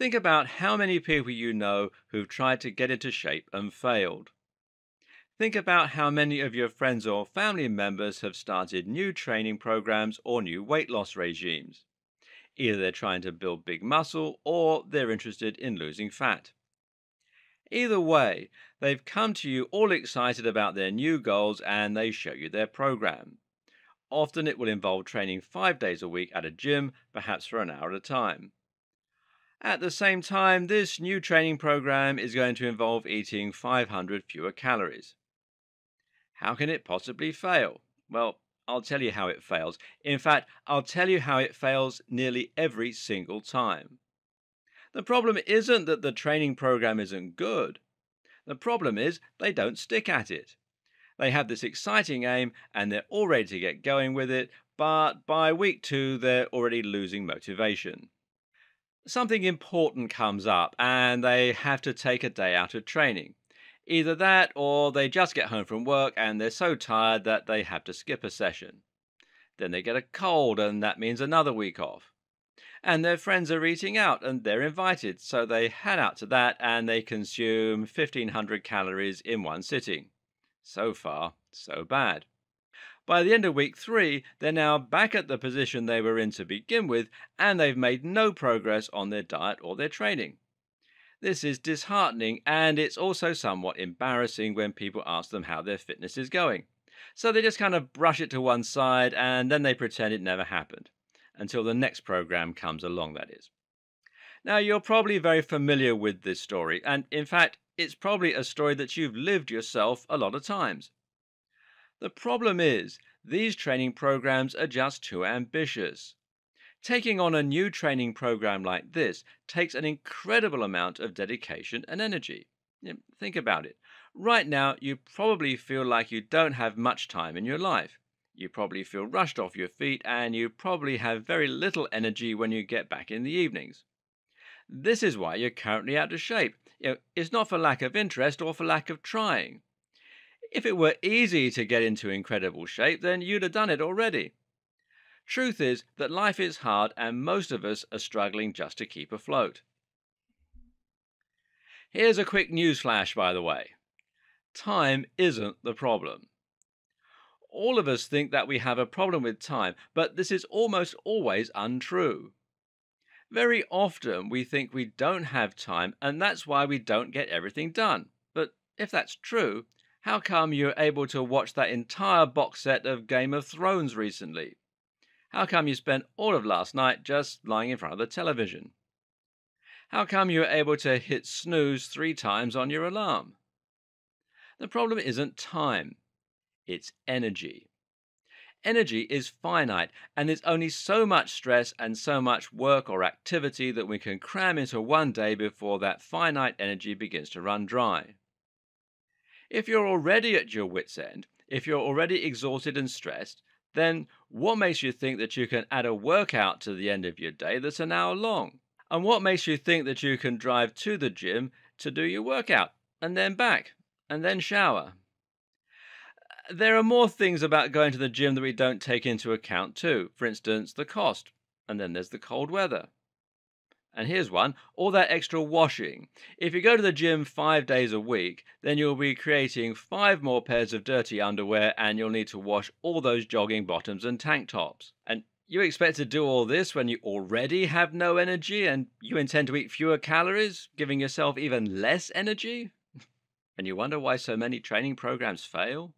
Think about how many people you know who've tried to get into shape and failed. Think about how many of your friends or family members have started new training programs or new weight loss regimes. Either they're trying to build big muscle or they're interested in losing fat. Either way, they've come to you all excited about their new goals and they show you their program. Often it will involve training 5 days a week at a gym, perhaps for an hour at a time. At the same time, this new training program is going to involve eating 500 fewer calories. How can it possibly fail? Well, I'll tell you how it fails. In fact, I'll tell you how it fails nearly every single time. The problem isn't that the training program isn't good. The problem is they don't stick at it. They have this exciting aim and they're all ready to get going with it, but by week 2, they're already losing motivation. Something important comes up and they have to take a day out of training. Either that or they just get home from work and they're so tired that they have to skip a session. Then they get a cold and that means another week off. And their friends are eating out and they're invited, so they head out to that and they consume 1500 calories in one sitting. So far, so bad. By the end of week 3, they're now back at the position they were in to begin with, and they've made no progress on their diet or their training. This is disheartening, and it's also somewhat embarrassing when people ask them how their fitness is going. So they just kind of brush it to one side and then they pretend it never happened. Until the next program comes along, that is. Now, you're probably very familiar with this story, and in fact, it's probably a story that you've lived yourself a lot of times. The problem is, these training programs are just too ambitious. Taking on a new training program like this takes an incredible amount of dedication and energy. Think about it. Right now, you probably feel like you don't have much time in your life. You probably feel rushed off your feet and you probably have very little energy when you get back in the evenings. This is why you're currently out of shape. It's not for lack of interest or for lack of trying. If it were easy to get into incredible shape, then you'd have done it already. Truth is that life is hard and most of us are struggling just to keep afloat. Here's a quick newsflash, by the way. Time isn't the problem. All of us think that we have a problem with time, but this is almost always untrue. Very often we think we don't have time and that's why we don't get everything done. But if that's true, how come you're able to watch that entire box set of Game of Thrones recently? How come you spent all of last night just lying in front of the television? How come you were able to hit snooze 3 times on your alarm? The problem isn't time, it's energy. Energy is finite, and there's only so much stress and so much work or activity that we can cram into one day before that finite energy begins to run dry. If you're already at your wit's end, if you're already exhausted and stressed, then what makes you think that you can add a workout to the end of your day that's an hour long? And what makes you think that you can drive to the gym to do your workout, and then back, and then shower? There are more things about going to the gym that we don't take into account too. For instance, the cost, and then there's the cold weather. And here's one, all that extra washing. If you go to the gym 5 days a week, then you'll be creating 5 more pairs of dirty underwear and you'll need to wash all those jogging bottoms and tank tops. And you expect to do all this when you already have no energy and you intend to eat fewer calories, giving yourself even less energy? And you wonder why so many training programs fail?